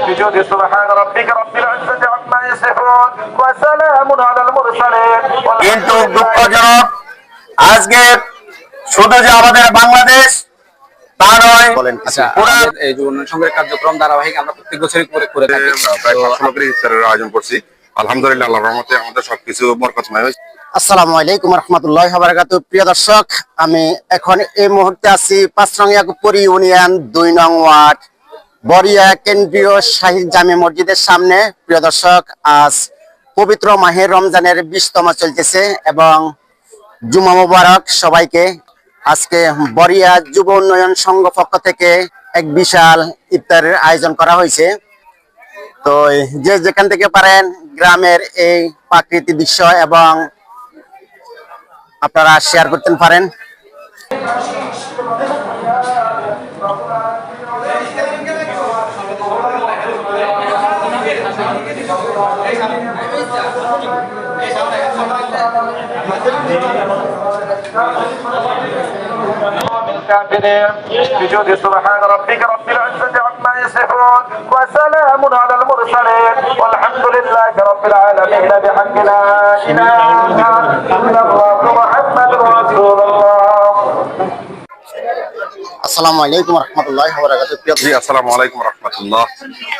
بجود سبحان ربك رب العزة عما يصفون وسلام على المرسلين। কিন্তু দুঃখজনক আজকে শুধু যে আমাদের বাংলাদেশ তা নয়, আমাদের এই যে উন্নয়ন সংঘের কার্যক্রম ধারাবাহিক আমরা প্রত্যেক বছরই করে থাকি। প্রায় 500 লোকের ইফতারের আয়োজন করছি। আলহামদুলিল্লাহ, আল্লাহর রহমতে আমাদের সবকিছু বরকতময় হয়েছে। আসসালামু আলাইকুম রাহমাতুল্লাহি ওয়া বারাকাতুহু। প্রিয় দর্শক, আমি এখন এই মুহূর্তে আছি পাঁচরং ইয়াকুবপুর ইউনিয়ন 2 নং ওয়ার্ড বরিয়া কেন্দ্রীয় শাহী জামে মসজিদের সামনে। প্রিয় দর্শক, আজ পবিত্র মাহে রমজানের 20তম চলতেছে এবং জুমা মুবারক সবাইকে। আজকে বরিয়া যুব উন্নয়ন সংঘ পক্ষ থেকে এক বিশাল ইফতারের আয়োজন করা হয়েছে। তো যে যেখান থেকে পারেন গ্রামের এই প্রাকৃতিক দৃশ্য এবং আপনারা শেয়ার করতে পারেন। بجود سبحان ربك رب العزة عما يصفون وسلام على المرسلين والحمد لله رب العالمين بحق لا إله إلا الله محمد رسول الله। আসসালামু আলাইকুম রাহমাতুল্লাহি ওয়া বারাকাতুহু। জি, আসসালামু আলাইকুম রাহমাতুল্লাহ।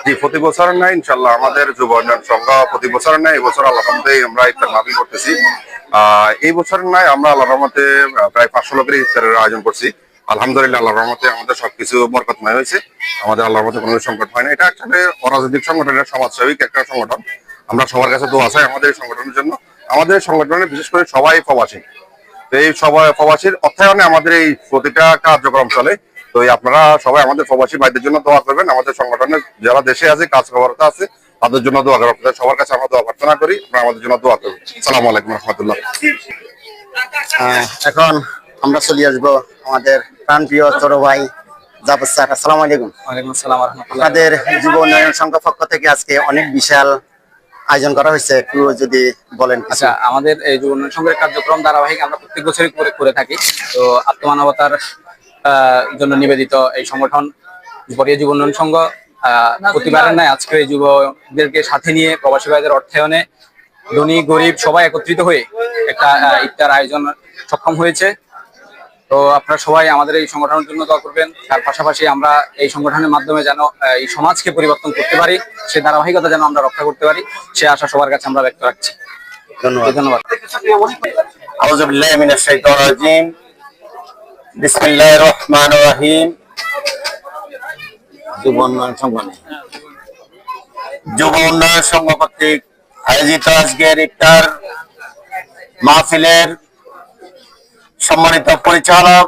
জি, প্রতি বছর নাই ইনশাআল্লাহ আমাদের যুব উন্নয়ন সংঘ প্রতি বছর নাই, এই বছর আল্লাহর রহমতে আমরা ইফতার মাহফিল করতেছি। এই বছর নাই আমরা আল্লাহর রহমতে প্রায় 500 লোকের ইফতারের আয়োজন করছি। আলহামদুলিল্লাহ, আল্লাহর রহমতে আমাদের সবকিছু বরকতময় হয়েছে। আমাদের আল্লাহর রহমতে কোনো সংকট হয় না। এটা আসলে অরাজনৈতিক সংগঠন, এটা সমাজসেবিক একটা সংগঠন। আমরা সবার কাছে দোয়া চাই আমাদের এই সংগঠনের জন্য। আমাদের সংগঠনে বিশেষ করে সবাই প্রবাসী, তো এই সবাই প্রবাসীর অর্থায়নে আমাদের এই প্রতিটা কার্যক্রম চলে। তো আপনারা সবাই আমাদের প্রবাসী ভাইদের জন্য দোয়া করবেন। আমাদের সংগঠনের যারা দেশে আছে, কাজ কর্মরত আছে, তাদের জন্য দোয়া করবেন। আপনাদের সবার কাছে আমরা দোয়া প্রার্থনা করি, আপনারা আমাদের জন্য দোয়া করবেন। আসসালামু আলাইকুম রাহমাতুল্লাহ। এখন আমরা চলে আসবো আমাদের প্রাণপ্রিয় ছোট ভাই জাফর স্যার। আসসালামু আলাইকুম। ওয়ালাইকুম আসসালাম ওয়া রাহমাতুল্লাহ। আপনাদের যুব উন্নয়ন সংঘ পক্ষ থেকে আজকে অনেক বিশাল আয়োজন করা হয়েছে, একটু যদি বলেন। আচ্ছা, আমাদের এই যে উন্নয়ন সংঘের কার্যক্রম ধারাবাহিক আমরা প্রত্যেক বছরই করে থাকি। তো আত্মমানবতার জন্য নিবেদিত এই সংগঠন বরিয়া যুব উন্নয়ন সংঘ প্রতিবারের নাই আজকে এই যুবকদেরকে সাথে নিয়ে প্রবাসী ভাইদের অর্থায়নে ধনী গরিব সবাই একত্রিত হয়ে একটা ইফতার আয়োজন সক্ষম হয়েছে। তো আপনারা সবাই আমাদের এই সংগঠনের জন্য দোয়া করবেন। তার পাশাপাশি আমরা এই সংগঠনের মাধ্যমে যেন এই সমাজকে পরিবর্তন করতে পারি, সেই ধারাবাহিকতা যেন আমরা রক্ষা করতে পারি, সে আশা সবার কাছে আমরা ব্যক্ত রাখছি। ধন্যবাদ। আউযু বিল্লাহি মিনাশ শাইতানির রাজীম। বিসমিল্লাহির রহমানির রহিম। যুব উন্নয়ন সংঘ কর্তৃক আয়োজিত আজকের ইফতার মাহফিলের সম্মানিত পরিচালক,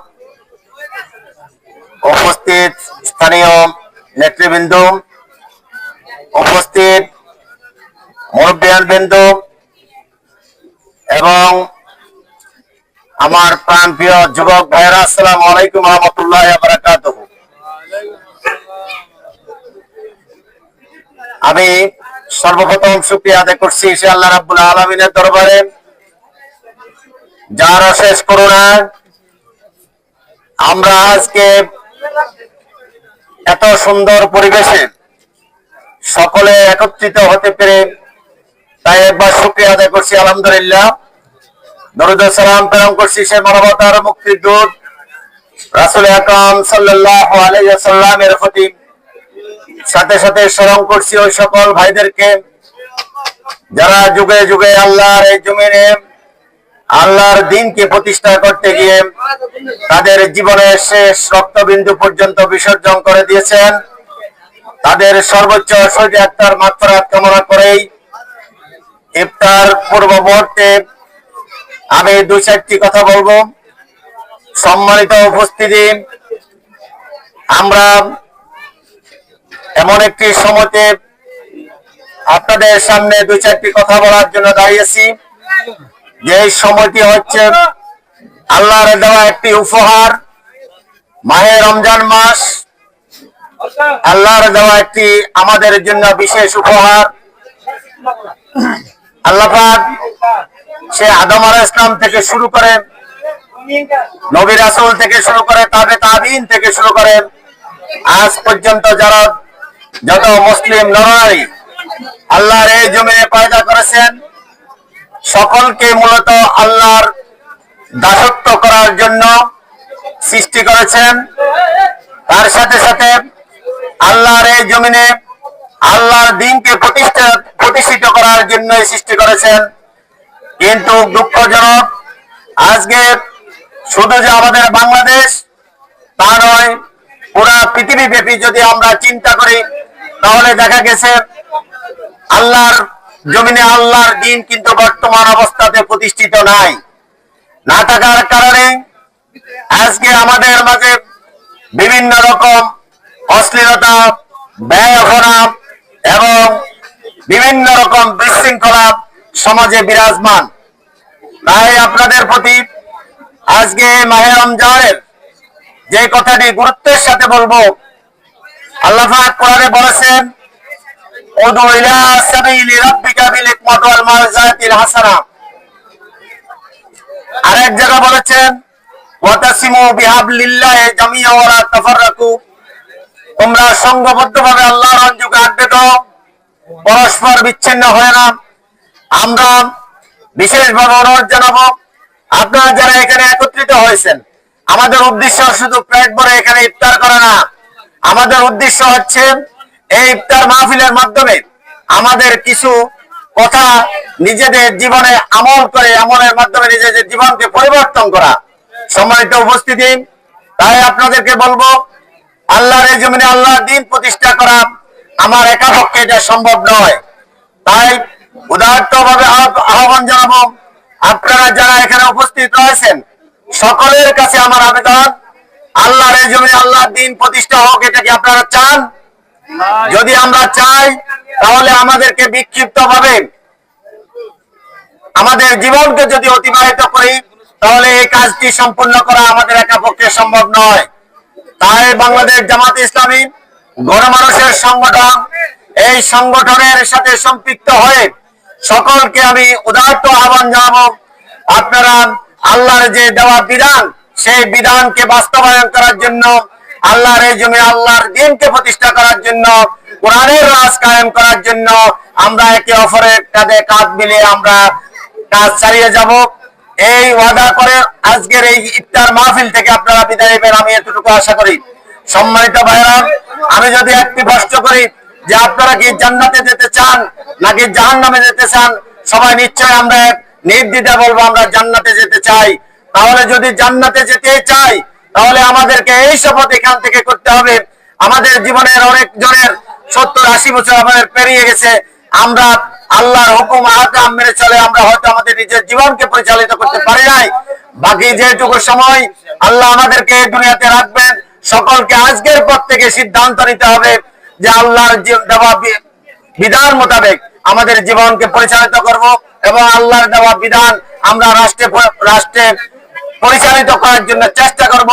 উপস্থিত স্থানীয় নেতৃবৃন্দ, উপস্থিত মুরব্বিয়ানবৃন্দ এবং আমার প্রাণপ্রিয় যুবক ভাইয়েরা, আসসালামু আলাইকুম ওয়া রাহমাতুল্লাহি ওয়া বারাকাতুহু। আমি সর্বপ্রথম শুকরিয়া আদায় করছি সে আল্লাহ রাব্বুল আলামিনের দরবারে, যার অশেষ করুণা আমরা আজকে এত সুন্দর পরিবেশে সকলে একত্রিত হতে পেরে, তাই একবার শুকরিয়া আদায় করছি আলহামদুলিল্লাহ। দরুদ ও সালাম প্রেরণ করছি সে মানবতার মুক্তির দূত রাসূল আকরাম সাল্লাল্লাহু আলাইহি ওয়াসাল্লামের প্রতি। সাথে সাথে স্মরণ করছি ওই সকল ভাইদেরকে যারা যুগে যুগে আল্লাহর এই জমিনে আল্লাহর দ্বীনকে প্রতিষ্ঠা করতে গিয়ে তাদের জীবনের শেষ রক্তবিন্দু পর্যন্ত বিসর্জন করে দিয়েছেন। তাদের সর্বোচ্চ শহীদ আত্মার মাগফিরাত কামনা করেই ইফতার পূর্ব মুহূর্তে আমি 2-4টি কথা বলবো। সম্মানিত উপস্থিতি, আমরা এমন একটি সময়তে আপনাদের সামনে 2-4টি কথা বলার জন্য দাঁড়িয়েছি, যে সময়টি হচ্ছে আল্লাহর দেওয়া একটি উপহার। মাহে রমজান মাস আল্লাহর দেওয়া একটি আমাদের জন্য বিশেষ উপহার। আল্লাহ পাক সে আদম আলাইহিস সালাম থেকে শুরু করে নবী রাসূল থেকে শুরু করে তাবে তাবিন থেকে শুরু করে আজ পর্যন্ত যারা যত মুসলিম নরনারী আল্লাহর এই জমিনে পয়দা করেছেন, সকলকে মূলত আল্লাহর দাসত্ব করার জন্য সৃষ্টি করেছেন। তার সাথে সাথে আল্লাহর এই জমিনে আল্লাহর দ্বীনকে প্রতিষ্ঠিত করার জন্য সৃষ্টি করেছেন। কিন্তু দুঃখজনক, আজকে শুধু যে আমাদের বাংলাদেশ তা নয়, পুরা পৃথিবীব্যাপী যদি আমরা চিন্তা করি তাহলে দেখা গেছে আল্লাহর জমিনে আল্লাহর দ্বীন কিন্তু বর্তমান অবস্থাতে প্রতিষ্ঠিত নাই। না থাকার কারণে আজকে আমাদের মাঝে বিভিন্ন রকম অশ্লীলতা, ব্যয়ভরা এবং বিভিন্ন রকম বিশৃঙ্খলা সমাজে বিরাজমান। তাই আপনাদের প্রতি আজকে মাহে রমজানের যে কথাটি গুরুত্বের সাথে বলবো, আল্লাহ পাক কোরআনে বলেছেন, উদু ইলা সাবিলি রাব্বিকা বিল হিকমাতি ওয়াল মাউইযাতিল হাসানা। আরেক জায়গা বলেছেন, ওয়াতাসিমু বিহাবলিল্লাহি জামিআ ওয়া লা তাফাররাকু। তোমরা সংঘবদ্ধভাবে আল্লাহর রজ্জুকে আঁকড়ে ধরো, পরস্পর বিচ্ছিন্ন হয় না। আমরা বিশেষভাবে অনুরোধ জানাবো, আপনারা যারা এখানে একত্রিত হয়েছেন, আমাদের উদ্দেশ্য শুধু পেট ভরে এখানে ইফতার করা না। আমাদের উদ্দেশ্য হচ্ছে এই ইফতার মাহফিলের মাধ্যমে আমাদের কিছু কথা নিজেদের জীবনে আমল করে, আমলের মাধ্যমে নিজেদের জীবনকে পরিবর্তন করা। সম্মানিত উপস্থিতি, তাই আপনাদেরকে বলবো, আল্লাহর এই জমিনে আল্লাহর দ্বীন প্রতিষ্ঠা করা আমার একা পক্ষে এটা সম্ভব নয়। তাই উদারভাবে আহ্বান জানাবো, আপনারা যারা এখানে উপস্থিত রয়েছেন সকলের কাছে আমার আবেদন, আল্লাহর এই জমিনে আল্লাহর দ্বীন প্রতিষ্ঠা হোক। এটা কি আপনারা চান? যদি আমরা চাই তাহলে আমাদেরকে বিক্ষিপ্ত ভাবে আমাদের জীবনকে যদি অতিবাহিত করি তাহলে এই কাজটি সম্পূর্ণ করা আমাদের একা পক্ষে সম্ভব নয়। তাই বাংলাদেশ জামাত ইসলামী গণমানুষের সংগঠন, এই সংগঠনের সাথে সম্পৃক্ত হয়ে সকলকে আমি উদাত্ত আহ্বান জানাবো, আপনারা আল্লাহর যে দেওয়া বিধান সেই বিধানকে বাস্তবায়ন করার জন্য, আল্লাহর এই জমিনে আল্লাহর দ্বীনকে প্রতিষ্ঠা করার জন্য, কোরআনের রাজ কায়েম করার জন্য আমরা একে অপরের কাঁধে কাঁধ মিলিয়ে আমরা কাজ চালিয়ে যাব। এই ওয়াদা করে আজকের এই ইফতার মাহফিল থেকে আপনারা বিদায় নেবেন, আমি এতটুকু আশা করি। সম্মানিত ভাইরা, আমি যদি একটি প্রশ্ন করি যে আপনারা কি জান্নাতে যেতে চান নাকি জাহান্নামে যেতে চান, সবাই নিশ্চয় আমরা নির্দ্বিধায় বলবো আমরা জান্নাতে যেতে চাই। তাহলে যদি জান্নাতে যেতে চাই তাহলে আমাদেরকে এই শপথ এখান থেকে করতে হবে। আমাদের জীবনের অনেক জনের 70-80 বছর আমাদের পেরিয়ে গেছে, আমরা আল্লাহর হুকুম আহকাম মেনে চলে আমরা হয়তো আমাদের নিজের জীবনকে পরিচালিত করতে পারি নাই। বাকি যেটুকু সময় আল্লাহ আমাদেরকে এই দুনিয়াতে রাখবেন, সকলকে আজকের পর থেকে সিদ্ধান্ত নিতে হবে যে আল্লাহর দেওয়া বিধান মোতাবেক আমাদের জীবনকে পরিচালিত করব এবং আল্লাহর দেওয়া বিধান আমরা রাষ্ট্রে পরিচালিত করার জন্য চেষ্টা করব।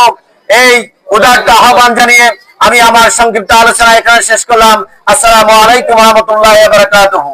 এই উদারতা আহ্বান জানিয়ে আমি আমার সংক্ষিপ্ত আলোচনা এখানে শেষ করলাম। আসসালামু আলাইকুম ওয়া রাহমাতুল্লাহি ওয়া বারাকাতুহু।